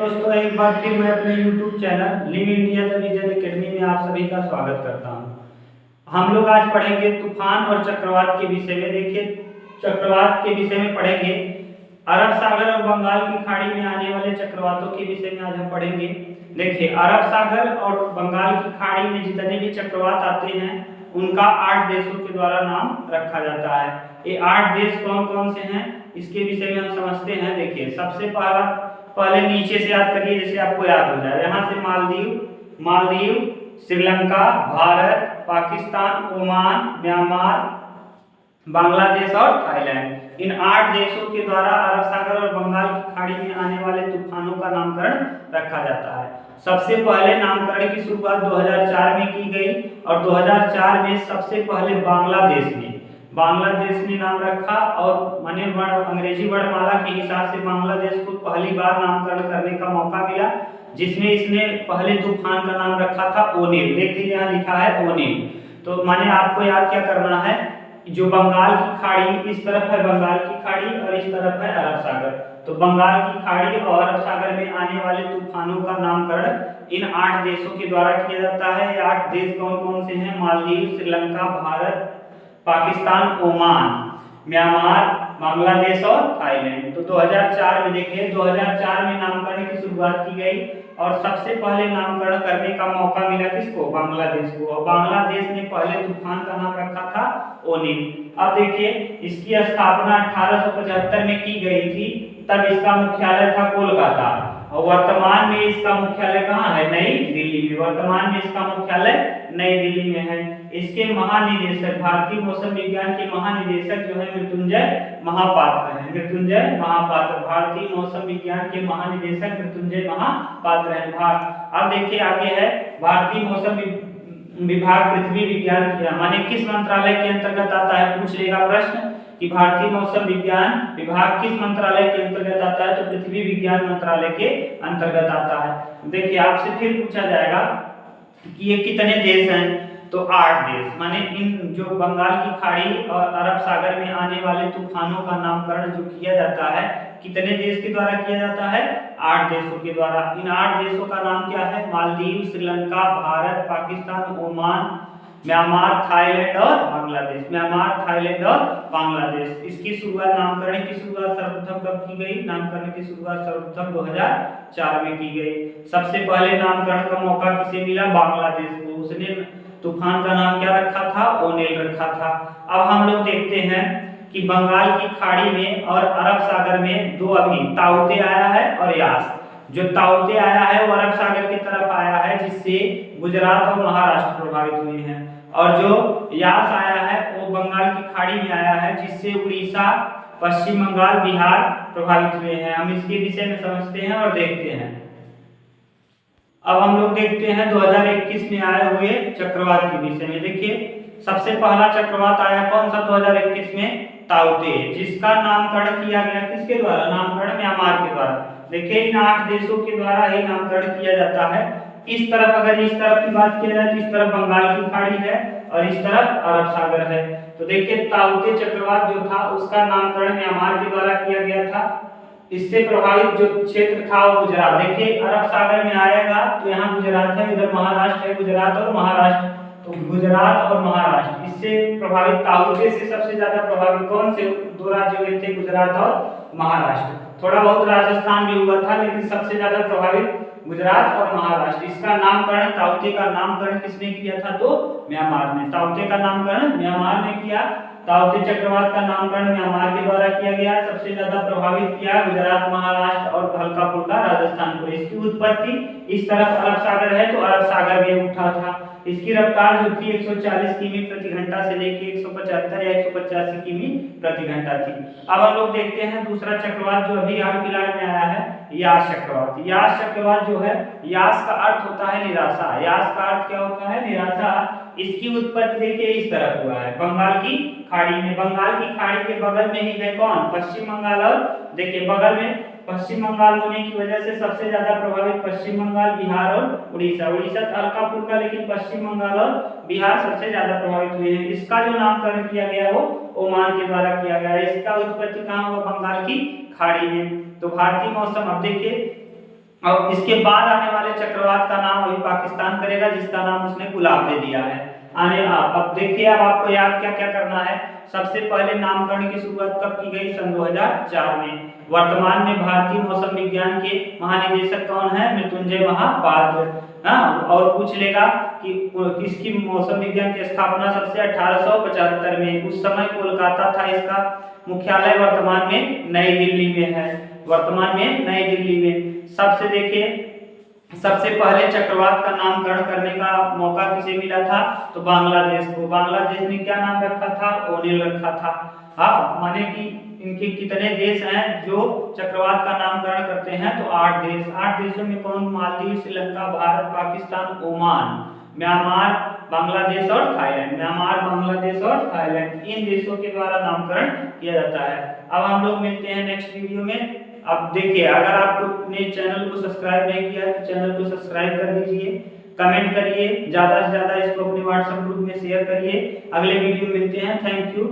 दोस्तों, एक बार फिर मैं अपने YouTube channel live India the vision academy में आप सभी का स्वागत करता हूं। हम लोग आज पढ़ेंगे तूफान और चक्रवात के विषय में। देखिए, चक्रवात के विषय में पढ़ेंगे अरब सागर और बंगाल की खाड़ी में आने वाले चक्रवातों के विषय में आज हम पढ़ेंगे। देखिए, अरब सागर और बंगाल की खाड़ी में जितने भी चक्रवात आते हैं उनका 8 देशों के द्वारा नाम रखा जाता है। ये 8 देश कौन कौन से हैं इसके विषय में हम समझते हैं। देखिए, सबसे पहले नीचे से याद करिए, जैसे आपको याद हो जाए। यहाँ से मालदीव, श्रीलंका, भारत, पाकिस्तान, ओमान, म्यांमार, बांग्लादेश और थाईलैंड। इन 8 देशों के द्वारा अरब सागर और बंगाल की खाड़ी में आने वाले तूफानों का नामकरण रखा जाता है। सबसे पहले नामकरण की शुरुआत 2004 में की गई और 2004 में सबसे पहले बांग्लादेश ने नाम रखा और माने अंग्रेजी वर्णमाला के हिसाब से बांग्लादेश को पहली बार नामकरण करने का मौका मिला, जिसमें इसने पहले तूफान का नाम रखा था ओनिल। देखिए, यहाँ लिखा है ओनिल। तो माने आपको याद क्या करना है, जो बंगाल की खाड़ी, इस तरफ है बंगाल की खाड़ी और इस तरफ है अरब सागर। तो बंगाल की खाड़ी और अरब सागर में आने वाले तूफानों का नामकरण इन 8 देशों के द्वारा किया जाता है। ये 8 देश कौन कौन से हैं? मालदीव, श्रीलंका, भारत, पाकिस्तान, ओमान, म्यांमार, बांग्लादेश और थाईलैंड। तो 2004 में देखिए, 2004 में नामकरण की शुरुआत की गई और सबसे पहले नामकरण करने का मौका मिला किसको? बांग्लादेश को। और बांग्लादेश ने पहले तूफान का नाम रखा था ओनिल। अब देखिए, इसकी स्थापना 1875 में की गई थी। तब इसका मुख्यालय था कोलकाता और वर्तमान में इसका मुख्यालय कहाँ है? नई दिल्ली में। वर्तमान में इसका मुख्यालय नई दिल्ली में है। इसके महानिदेशक, भारतीय मौसम विज्ञान के महानिदेशक जो है मृत्युंजय महापात्र हैं। भारतीय मौसम विज्ञान के महानिदेशक मृत्युंजय महापात्र हैं। अब देखिए आगे है, भारतीय मौसम विभाग पृथ्वी विज्ञान किया, माने किस मंत्रालय के अंतर्गत आता है? पूछ लेगा प्रश्न कि भारतीय मौसम विज्ञान विभाग किस मंत्रालय के अंतर्गत आता है? तो पृथ्वी विज्ञान मंत्रालय के अंतर्गत आता है। देखिए, आपसे फिर पूछा जाएगा कि ये कितने देश हैं? तो 8 देश। माने इन जो बंगाल की खाड़ी और अरब सागर में आने वाले तूफानों का नामकरण जो किया जाता है, कितने देश के द्वारा किया जाता है? 8 देशों के द्वारा। इन 8 देशों का नाम क्या है? Maldives, Sri Lanka, Bharat, Pakistan, Oman, Myanmar, Thailand और बांग्लादेश। इसकी शुरुआत, नामकरण की शुरुआत सर्वप्रथम कब की गई? नामकरण की शुरुआत सर्वप्रथम 2004 में की गई। सबसे पहले नामकरण का मौका किसे मिला? बांग्लादेश को। उसने तूफान का नाम क्या रखा था? ओनिल रखा था। अब हम लोग देखते हैं कि बंगाल की खाड़ी में और अरब सागर में दो अभी ताउते आया है और यास। जो ताउते आया है वो अरब सागर की तरफ आया है, जिससे गुजरात और महाराष्ट्र प्रभावित हुए हैं, और जो यास आया है वो बंगाल की खाड़ी में आया है, जिससे उड़ीसा, पश्चिम बंगाल, बिहार प्रभावित हुए हैं। हम इसके विषय में समझते हैं और देखते हैं। अब हम लोग देखते हैं 2021 में आए हुए चक्रवात के विषय में। देखिए, सबसे पहला चक्रवात आया कौन सा? 2021 में ताउते, जिसका नामकरण किया गया किसके द्वारा? नामकरण म्यांमार के द्वारा। देखिए, इन 8 देशों के द्वारा ही नामकरण किया जाता है। इस तरफ, अगर इस तरफ की बात किया जाए तो इस तरफ बंगाल की खाड़ी है और इस तरफ अरब सागर है। तो देखिए, ताउते चक्रवात जो था उसका नामकरण म्यांमार के द्वारा किया गया था। इससे प्रभावित जो क्षेत्र था वो गुजरात। देखिए, अरब सागर में आएगा तो यहाँ गुजरात है, इधर महाराष्ट्र है। गुजरात और महाराष्ट्र, तो गुजरात और महाराष्ट्र इससे प्रभावित। ताउते से सबसे ज्यादा प्रभावित कौन से 2 राज्य हुए थे? गुजरात और महाराष्ट्र। थोड़ा बहुत राजस्थान भी हुआ था, लेकिन सबसे ज्यादा प्रभावित गुजरात और महाराष्ट्र। इसका नामकरण, ताउते का नामकरण किसने किया था? तो म्यांमार ने। ताउते का नामकरण म्यांमार ने किया। ताउते चक्रवात का नामकरण म्यांमार के द्वारा किया गया। सबसे ज्यादा प्रभावित किया गुजरात, महाराष्ट्र और हल्का फुल्का राजस्थान को। इसकी उत्पत्ति इस तरफ अरब सागर है तो अरब सागर में उठा था। इसकी रफ्तार जो थी 140 किमी प्रति घंटा से लेके 175 या 185 किमी प्रति घंटा थी। अब हम लोग देखते हैं दूसरा चक्रवात जो अभी हाल फिलहाल में आया है, यास चक्रवात। यास चक्रवात जो है, यास का अर्थ होता है निराशा। यास का अर्थ क्या होता है? निराशा। इसकी उत्पत्ति देखिए इस तरफ हुआ है, बंगाल की खाड़ी में। बंगाल की खाड़ी के बगल में ही है कौन? पश्चिम बंगाल। और देखिए, बगल में पश्चिम बंगाल होने की वजह से सबसे ज्यादा प्रभावित पश्चिम बंगाल, बिहार और उड़ीसा। उड़ीसा हल्का फुल्का, लेकिन पश्चिम बंगाल और बिहार सबसे ज्यादा प्रभावित हुए हैं। इसका जो नामकरण किया गया वो ओमान के द्वारा किया गया है। इसका उत्पत्ति कहाँ हुआ? बंगाल की खाड़ी में। तो भारतीय मौसम, अब देखिए और इसके बाद आने वाले चक्रवात का नाम वही पाकिस्तान करेगा, जिसका नाम उसने गुलाब दे दिया है। अब देखिए, अब आपको याद क्या क्या करना है। सबसे पहले नामकरण की शुरुआत कब की गई? सन 2004 में। वर्तमान में भारतीय मौसम विज्ञान के महानिदेशक कौन है? मृत्युंजय महापात्र। हाँ, और पूछ लेगा कि किसकी मौसम विज्ञान की स्थापना सबसे 1875 में। उस समय कोलकाता था इसका मुख्यालय, वर्तमान में नई दिल्ली में है। वर्तमान में नई दिल्ली में। सबसे देखिए, सबसे पहले चक्रवात का नामकरण करने का मौका किसे मिला था? तो बांग्लादेश को। बांग्लादेश ने क्या नाम रखा था? ओनिल रखा था। हाँ, माने कि इनके कितने देश हैं जो चक्रवात का नामकरण करते हैं? तो 8 देश। 8 देशों में कौन? मालदीव, श्रीलंका, भारत, पाकिस्तान, ओमान, म्यांमार, बांग्लादेश और थाईलैंड। म्यांमार, बांग्लादेश और थाईलैंड, इन देशों के द्वारा नामकरण किया जाता है। अब हम लोग मिलते हैं नेक्स्ट वीडियो में। अब देखिए, अगर आपने चैनल को सब्सक्राइब नहीं किया तो चैनल को सब्सक्राइब कर दीजिए, कमेंट करिए, ज़्यादा से ज़्यादा इसको अपने व्हाट्सएप ग्रुप में शेयर करिए। अगले वीडियो मिलते हैं। Thank you.